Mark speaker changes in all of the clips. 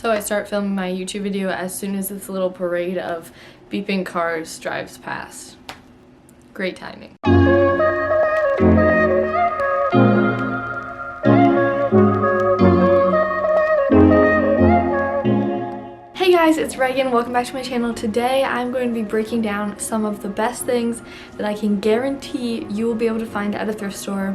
Speaker 1: So I start filming my YouTube video as soon as this little parade of beeping cars drives past. Great timing. Hey guys, it's Reagan. Welcome back to my channel. Today I'm going to be breaking down some of the best things that I can guarantee you will be able to find at a thrift store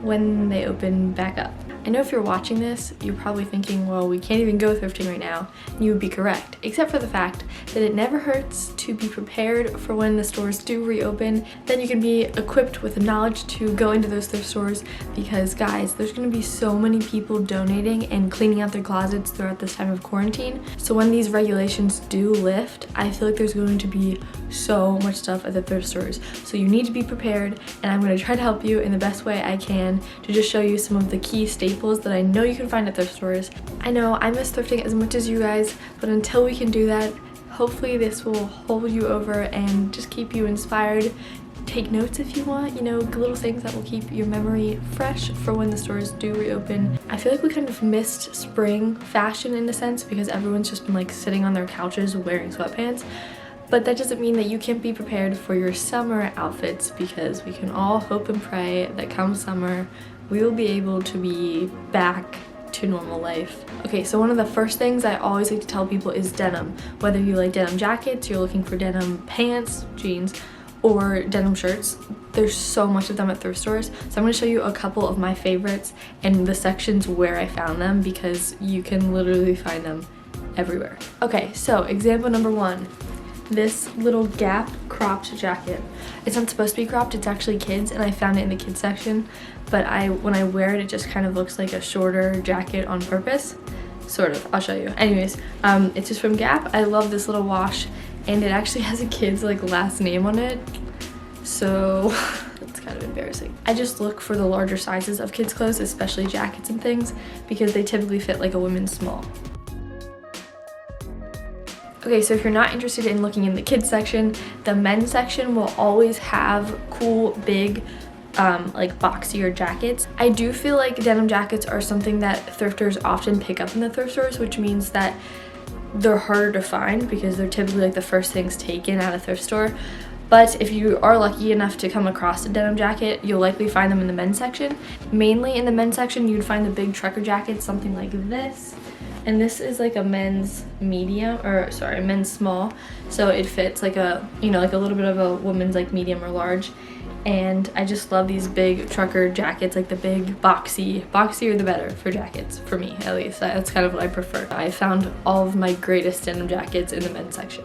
Speaker 1: when they open back up. I know if you're watching this, you're probably thinking, well, we can't even go thrifting right now, and you would be correct, except for the fact that it never hurts to be prepared for when the stores do reopen. Then you can be equipped with the knowledge to go into those thrift stores because, guys, there's going to be so many people donating and cleaning out their closets throughout this time of quarantine. So when these regulations do lift, I feel like there's going to be so much stuff at the thrift stores. So you need to be prepared, and I'm going to try to help you in the best way I can to just show you some of the key staples that I know you can find at thrift stores. I know I miss thrifting as much as you guys, but until we can do that, hopefully this will hold you over and just keep you inspired. Take notes if you want, you know, little things that will keep your memory fresh for when the stores do reopen. I feel like we kind of missed spring fashion in a sense because everyone's just been like sitting on their couches wearing sweatpants. But that doesn't mean that you can't be prepared for your summer outfits, because we can all hope and pray that come summer, we will be able to be back to normal life. Okay, so one of the first things I always like to tell people is denim. Whether you like denim jackets, you're looking for denim pants, jeans, or denim shirts, there's so much of them at thrift stores. So I'm gonna show you a couple of my favorites and the sections where I found them, because you can literally find them everywhere. Okay, so example number one. This little Gap cropped jacket. It's not supposed to be cropped, it's actually kids, and I found it in the kids section, but when I wear it, it just kind of looks like a shorter jacket on purpose. Sort of, I'll show you. Anyways, it's just from Gap. I love this little wash, and it actually has a kid's like last name on it, so it's kind of embarrassing. I just look for the larger sizes of kids clothes, especially jackets and things, because they typically fit like a women's small. Okay, so if you're not interested in looking in the kids section, the men's section will always have cool, big, like boxier jackets. I do feel like denim jackets are something that thrifters often pick up in the thrift stores, which means that they're harder to find because they're typically like the first things taken at a thrift store. But if you are lucky enough to come across a denim jacket, you'll likely find them in the men's section. Mainly in the men's section, you'd find the big trucker jackets, something like this. And this is like a men's medium, or sorry, men's small. So it fits like a, you know, like a little bit of a woman's like medium or large. And I just love these big trucker jackets, like the big boxier the better for jackets, for me at least. That's kind of what I prefer. I found all of my greatest denim jackets in the men's section.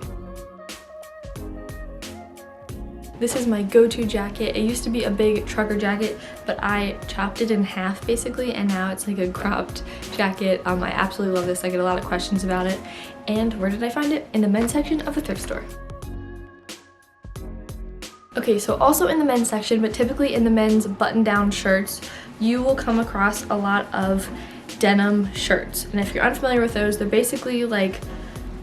Speaker 1: This is my go-to jacket. It used to be a big trucker jacket, but I chopped it in half basically, and now it's like a cropped jacket. I absolutely love this. I get a lot of questions about it. And where did I find it? In the men's section of a thrift store. Okay, so also in the men's section, but typically in the men's button-down shirts, you will come across a lot of denim shirts. And if you're unfamiliar with those, they're basically like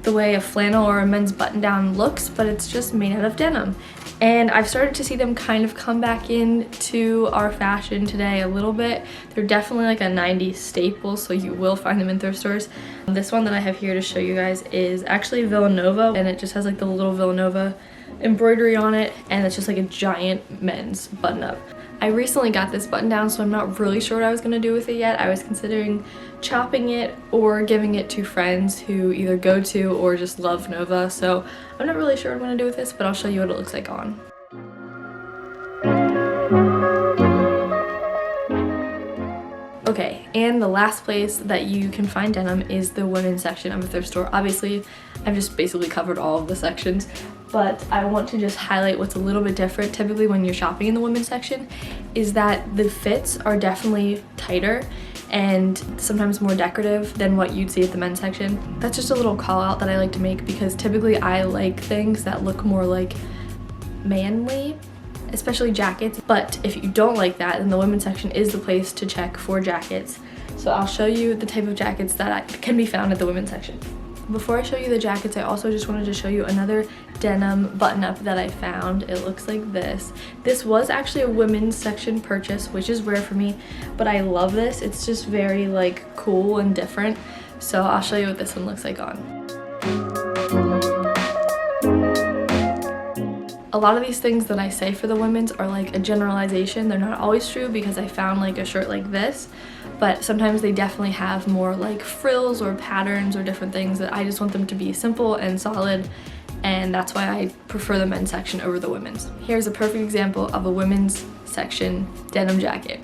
Speaker 1: the way a flannel or a men's button-down looks, but it's just made out of denim. And I've started to see them kind of come back into our fashion today a little bit. They're definitely like a 90s staple, so you will find them in thrift stores. This one that I have here to show you guys is actually Villanova, and it just has like the little Villanova embroidery on it, and it's just like a giant men's button-up. I recently got this button down, so I'm not really sure what I was going to do with it yet. I was considering chopping it or giving it to friends who either go to or just love Nova, so I'm not really sure what I'm going to do with this, but I'll show you what it looks like on. Okay, and the last place that you can find denim is the women's section of a thrift store. Obviously, I've just basically covered all of the sections, but I want to just highlight what's a little bit different typically when you're shopping in the women's section is that the fits are definitely tighter and sometimes more decorative than what you'd see at the men's section. That's just a little call out that I like to make because typically I like things that look more like manly, especially jackets. But if you don't like that, then the women's section is the place to check for jackets. So I'll show you the type of jackets that can be found at the women's section. Before I show you the jackets, I also just wanted to show you another denim button-up that I found. It looks like this. This was actually a women's section purchase, which is rare for me, but I love this. It's just very like cool and different. So I'll show you what this one looks like on. A lot of these things that I say for the women's are like a generalization. They're not always true because I found like a shirt like this, but sometimes they definitely have more like frills or patterns or different things that I just want them to be simple and solid, and that's why I prefer the men's section over the women's. Here's a perfect example of a women's section denim jacket.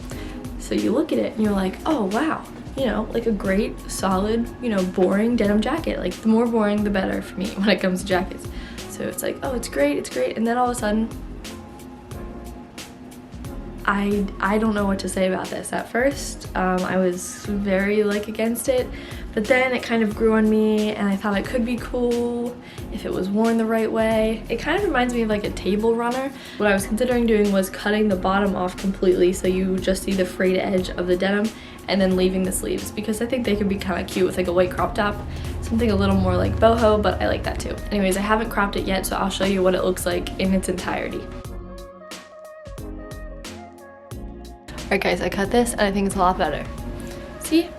Speaker 1: So you look at it and you're like, oh wow, you know, like a great, solid, you know, boring denim jacket. Like the more boring, the better for me when it comes to jackets. So it's like, oh, it's great, and then all of a sudden, I don't know what to say about this. At first, I was very like against it, but then it kind of grew on me and I thought it could be cool if it was worn the right way. It kind of reminds me of like a table runner. What I was considering doing was cutting the bottom off completely so you just see the frayed edge of the denim and then leaving the sleeves, because I think they could be kind of cute with like a white crop top. Something a little more like boho, but I like that too. Anyways, I haven't cropped it yet, so I'll show you what it looks like in its entirety. Alright guys, I cut this and I think it's a lot better. See?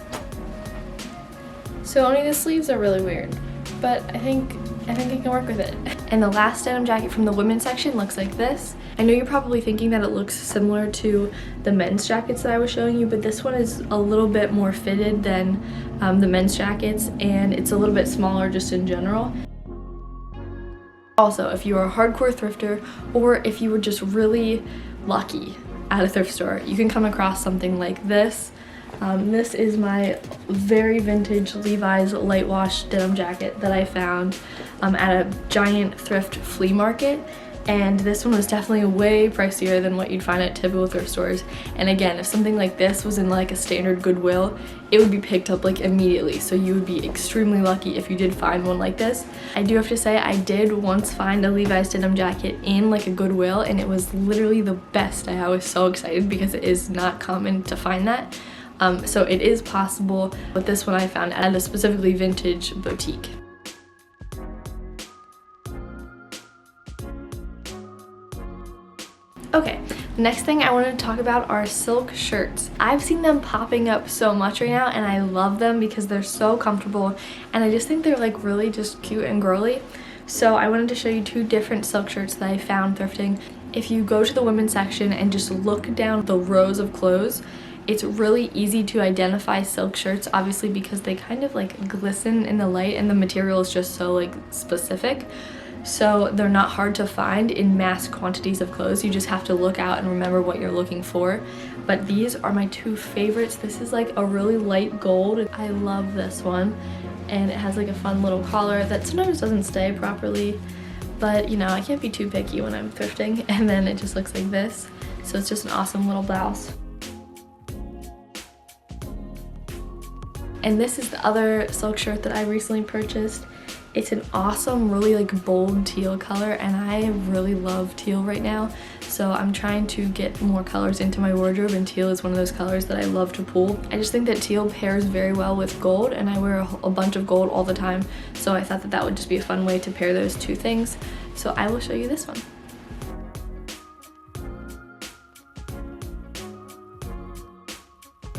Speaker 1: So only the sleeves are really weird, but I think I can work with it. And the last denim jacket from the women's section looks like this. I know you're probably thinking that it looks similar to the men's jackets that I was showing you, but this one is a little bit more fitted than the men's jackets, and it's a little bit smaller just in general. Also, if you are a hardcore thrifter, or if you were just really lucky at a thrift store, you can come across something like this. This is my very vintage Levi's light wash denim jacket that I found at a giant thrift flea market, and this one was definitely way pricier than what you'd find at typical thrift stores. And again, if something like this was in like a standard Goodwill, it would be picked up like immediately, so you would be extremely lucky if you did find one like this. I do have to say, I did once find a Levi's denim jacket in like a Goodwill, and it was literally the best. I was so excited because it is not common to find that. So it is possible, but this one I found at a specifically vintage boutique. Okay, the next thing I wanted to talk about are silk shirts. I've seen them popping up so much right now, and I love them because they're so comfortable, and I just think they're like really just cute and girly. So I wanted to show you two different silk shirts that I found thrifting. If you go to the women's section and just look down the rows of clothes, it's really easy to identify silk shirts, obviously because they kind of like glisten in the light and the material is just so like specific. So they're not hard to find in mass quantities of clothes. You just have to look out and remember what you're looking for. But these are my two favorites. This is like a really light gold. I love this one. And it has like a fun little collar that sometimes doesn't stay properly. But you know, I can't be too picky when I'm thrifting. And then it just looks like this. So it's just an awesome little blouse. And this is the other silk shirt that I recently purchased. It's an awesome, really like bold teal color, and I really love teal right now. So I'm trying to get more colors into my wardrobe, and teal is one of those colors that I love to pull. I just think that teal pairs very well with gold, and I wear a bunch of gold all the time. So I thought that that would just be a fun way to pair those two things. So I will show you this one.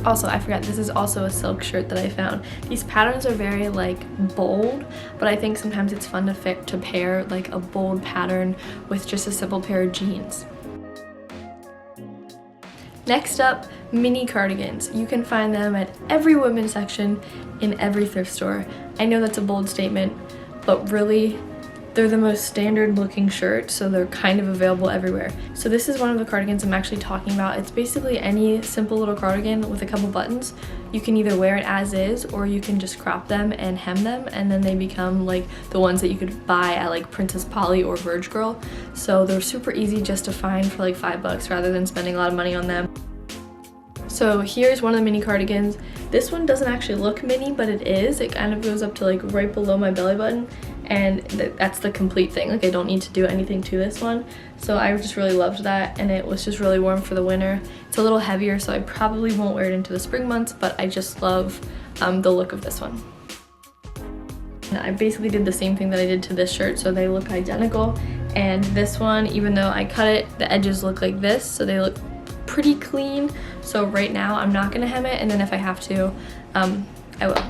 Speaker 1: Also, I forgot, this is also a silk shirt that I found. These patterns are very like bold, but I think sometimes it's fun to pair like a bold pattern with just a simple pair of jeans. Next up, mini cardigans. You can find them at every women's section in every thrift store. I know that's a bold statement, but really, they're the most standard looking shirt, so they're kind of available everywhere. So this is one of the cardigans I'm actually talking about. It's basically any simple little cardigan with a couple buttons. You can either wear it as is, or you can just crop them and hem them, and then they become like the ones that you could buy at like Princess Polly or Verge Girl. So they're super easy just to find for like $5 rather than spending a lot of money on them. So here's one of the mini cardigans. This one doesn't actually look mini, but it is. It kind of goes up to like right below my belly button, and that's the complete thing. Like I don't need to do anything to this one. So I just really loved that, and it was just really warm for the winter. It's a little heavier, so I probably won't wear it into the spring months, but I just love the look of this one. And I basically did the same thing that I did to this shirt, so they look identical. And this one, even though I cut it, the edges look like this, so they look pretty clean. So right now I'm not gonna hem it, and then if I have to, I will.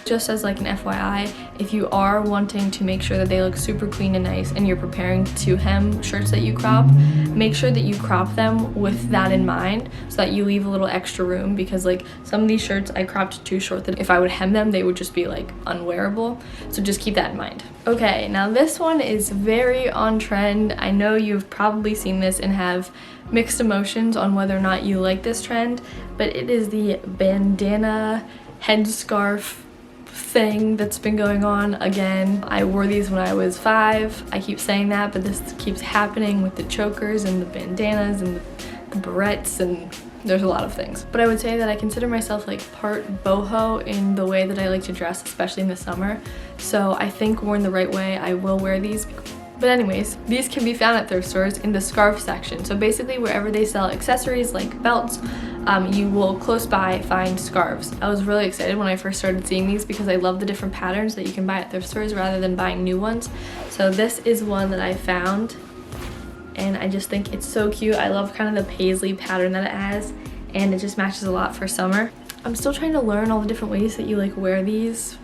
Speaker 1: Just as like an FYI, if you are wanting to make sure that they look super clean and nice and you're preparing to hem shirts that you crop, make sure that you crop them with that in mind so that you leave a little extra room, because like some of these shirts I cropped too short that if I would hem them they would just be like unwearable, so just keep that in mind. Okay, now this one is very on trend. I know you've probably seen this and have mixed emotions on whether or not you like this trend, but it is the bandana headscarf thing that's been going on again. I wore these when I was 5. I keep saying that, but this keeps happening with the chokers and the bandanas and the barrettes, and there's a lot of things. But I would say that I consider myself like part boho in the way that I like to dress, especially in the summer. So I think worn the right way, I will wear these. But anyways, these can be found at thrift stores in the scarf section. So basically wherever they sell accessories like belts, you will close by find scarves. I was really excited when I first started seeing these because I love the different patterns that you can buy at thrift stores rather than buying new ones. So this is one that I found and I just think it's so cute. I love kind of the paisley pattern that it has, and it just matches a lot for summer. I'm still trying to learn all the different ways that you like wear these.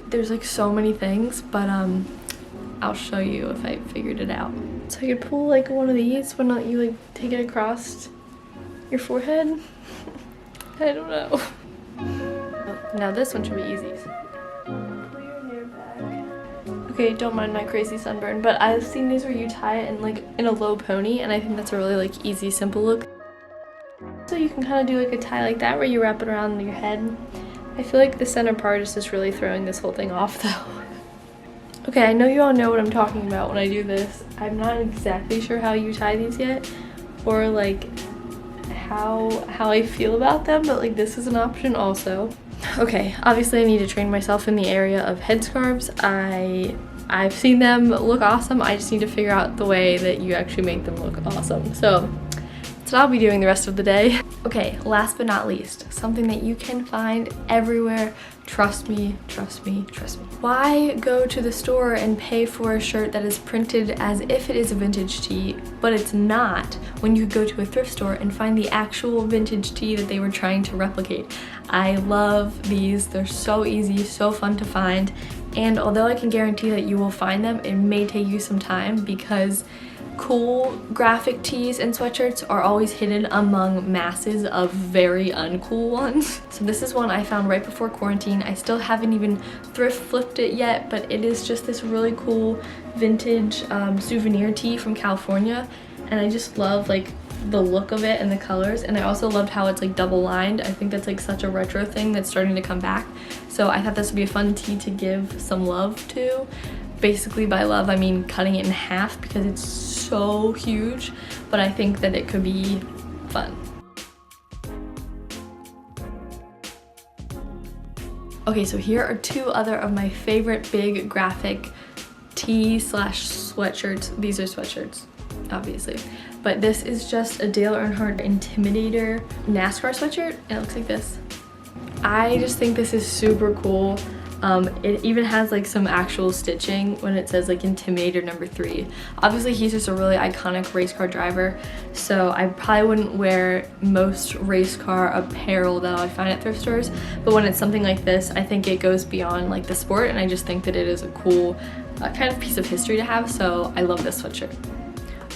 Speaker 1: There's like so many things, but I'll show you if I figured it out. So you could pull like one of these, but not you like take it across your forehead. I don't know. Now this one should be easy. Pull your hair back. Okay, don't mind my crazy sunburn, but I've seen these where you tie it in like in a low pony, and I think that's a really like easy, simple look. So you can kind of do like a tie like that where you wrap it around your head. I feel like the center part is just really throwing this whole thing off though. Okay, I know you all know what I'm talking about when I do this. I'm not exactly sure how you tie these yet, or like how I feel about them, but like this is an option also. Okay, obviously I need to train myself in the area of headscarves. I've seen them look awesome. I just need to figure out the way that you actually make them look awesome. So that's what I'll be doing the rest of the day. Okay, last but not least, something that you can find everywhere. Trust me, trust me, trust me. Why go to the store and pay for a shirt that is printed as if it is a vintage tee, but it's not, when you go to a thrift store and find the actual vintage tee that they were trying to replicate? I love these. They're so easy, so fun to find, and although I can guarantee that you will find them, it may take you some time because cool graphic tees and sweatshirts are always hidden among masses of very uncool ones. So this is one I found right before quarantine. I still haven't even thrift flipped it yet, but it is just this really cool vintage souvenir tee from California, and I just love like the look of it and the colors, and I also loved how it's like double lined. I think that's like such a retro thing that's starting to come back, so I thought this would be a fun tee to give some love to. Basically by love I mean cutting it in half because it's so huge, but I think that it could be fun. Okay, so here are two other of my favorite big graphic tee slash sweatshirts. These are sweatshirts, obviously, but this is just a Dale Earnhardt Intimidator NASCAR sweatshirt, and it looks like this. I just think this is super cool. It even has like some actual stitching when it says like Intimidator number 3. Obviously he's just a really iconic race car driver, so I probably wouldn't wear most race car apparel that I find at thrift stores, but when it's something like this, I think it goes beyond like the sport, and I just think that it is a cool kind of piece of history to have, so I love this sweatshirt.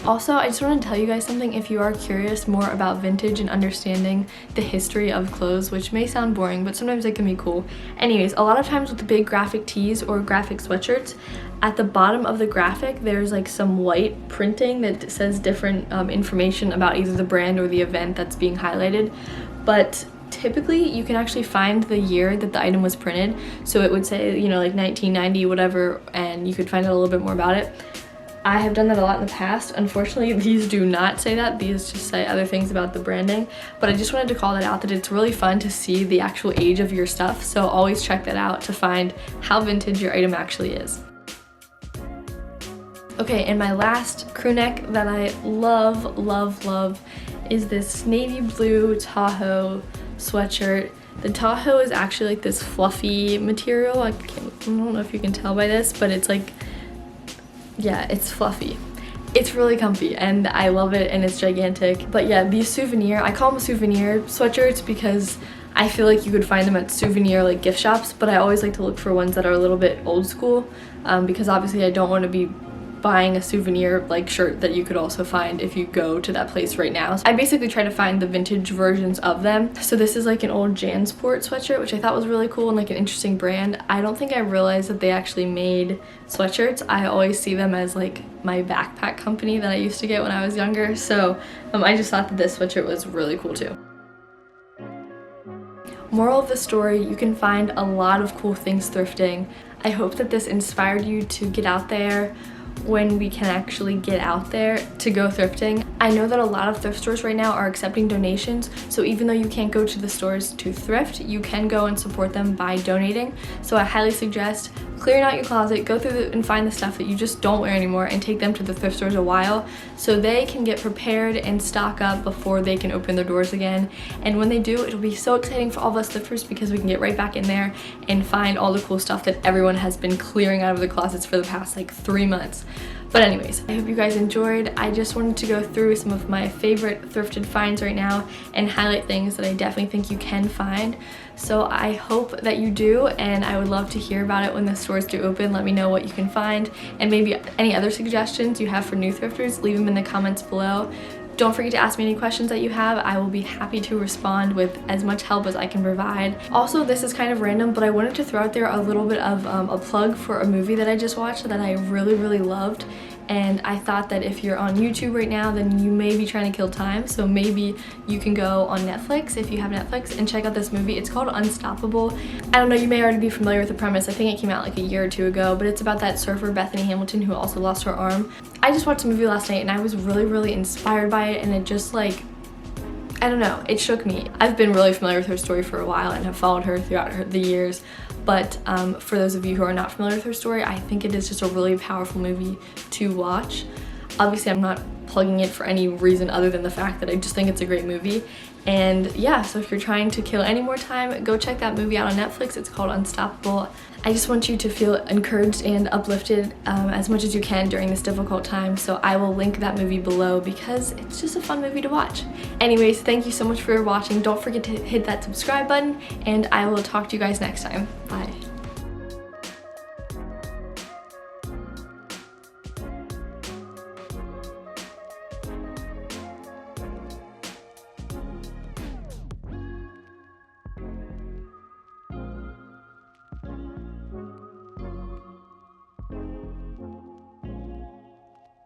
Speaker 1: Also, I just want to tell you guys something if you are curious more about vintage and understanding the history of clothes, which may sound boring, but sometimes it can be cool. Anyways, a lot of times with the big graphic tees or graphic sweatshirts, at the bottom of the graphic, there's like some white printing that says different information about either the brand or the event that's being highlighted. But typically you can actually find the year that the item was printed. So it would say, you know, like 1990, whatever, and you could find out a little bit more about it. I have done that a lot in the past. Unfortunately, these do not say that. These just say other things about the branding. But I just wanted to call that out, that it's really fun to see the actual age of your stuff. So always check that out to find how vintage your item actually is. Okay, and my last crew neck that I love, love, love is this navy blue Tahoe sweatshirt. The Tahoe is actually like this fluffy material. I don't know if you can tell by this, but it's like, yeah, it's fluffy. It's really comfy and I love it, and it's gigantic. But yeah, these souvenir, I call them souvenir sweatshirts because I feel like you could find them at souvenir like gift shops, but I always like to look for ones that are a little bit old school because obviously I don't want to be buying a souvenir like shirt that you could also find if you go to that place right now. So I basically try to find the vintage versions of them. So this is like an old Jansport sweatshirt, which I thought was really cool and like an interesting brand. I don't think I realized that they actually made sweatshirts. I always see them as like my backpack company that I used to get when I was younger. So I just thought that this sweatshirt was really cool too. Moral of the story, you can find a lot of cool things thrifting. I hope that this inspired you to get out there when we can actually get out there to go thrifting. I know that a lot of thrift stores right now are accepting donations, so even though you can't go to the stores to thrift, you can go and support them by donating. So I highly suggest clearing out your closet, go through and find the stuff that you just don't wear anymore and take them to the thrift stores a while so they can get prepared and stock up before they can open their doors again. And when they do, it'll be so exciting for all of us thrifters because we can get right back in there and find all the cool stuff that everyone has been clearing out of the closets for the past like 3 months. But anyways, I hope you guys enjoyed. I just wanted to go through some of my favorite thrifted finds right now and highlight things that I definitely think you can find. So I hope that you do, and I would love to hear about it when the stores do open. Let me know what you can find, and maybe any other suggestions you have for new thrifters, leave them in the comments below. Don't forget to ask me any questions that you have. I will be happy to respond with as much help as I can provide. Also, this is kind of random, but I wanted to throw out there a little bit of a plug for a movie that I just watched that I really loved. And I thought that if you're on YouTube right now, then you may be trying to kill time. So maybe you can go on Netflix, if you have Netflix, and check out this movie. It's called Unstoppable. I don't know, you may already be familiar with the premise. I think it came out like a year or two ago, but it's about that surfer Bethany Hamilton who also lost her arm. I just watched the movie last night and I was really inspired by it, and it just like, I don't know, it shook me. I've been really familiar with her story for a while and have followed her throughout the years. But for those of you who are not familiar with her story, I think it is just a really powerful movie to watch. Obviously, I'm not plugging it for any reason other than the fact that I just think it's a great movie. And yeah, so if you're trying to kill any more time, go check that movie out on Netflix. It's called Unstoppable. I just want you to feel encouraged and uplifted as much as you can during this difficult time. So I will link that movie below because it's just a fun movie to watch. Anyways, thank you so much for watching. Don't forget to hit that subscribe button, and I will talk to you guys next time. Bye.